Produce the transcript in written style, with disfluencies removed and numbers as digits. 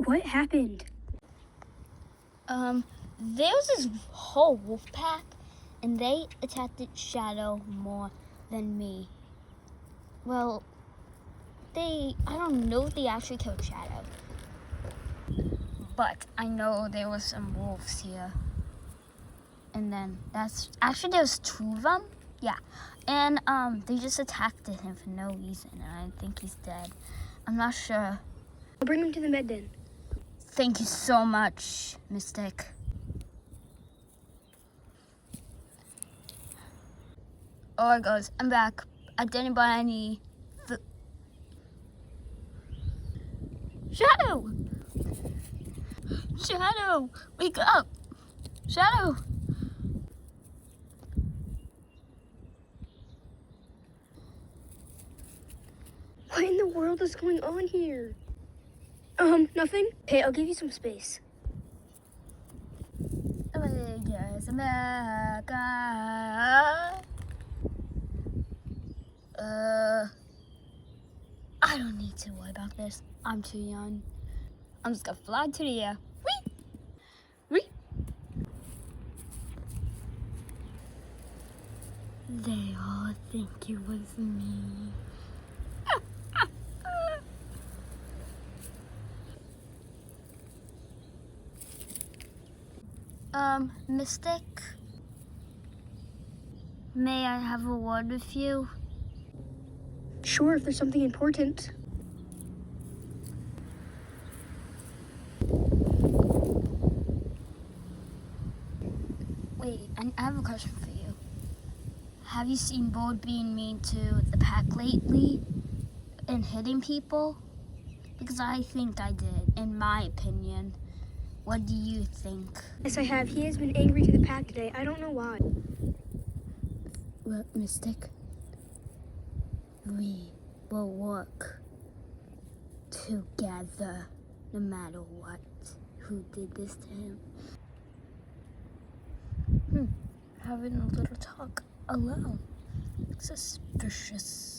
What happened? There was this whole wolf pack, and they attacked Shadow more than me. Well, I don't know if they actually killed Shadow, but I know there was some wolves here. And then there was 2 of them. Yeah, and they just attacked him for no reason, and I think he's dead. I'm not sure. I'll bring him to the med den. Thank you so much, Mystic. Oh my gosh, I'm back. I didn't buy any food. Shadow! Shadow! Wake up! Shadow! What in the world is going on here? Nothing. Hey, I'll give you some space. Yes, America. I don't need to worry about this. I'm too young. I'm just gonna fly to the air. Whee! Whee! They all think it was me. Mystic, may I have a word with you? Sure, if there's something important. Wait, I have a question for you. Have you seen Bold being mean to the pack lately and hitting people? Because I think I did, in my opinion. What do you think? Yes, I have. He has been angry to the pack today. I don't know why. Well, Mystic, we will work together no matter what. Who did this to him? Having a little talk alone. Suspicious.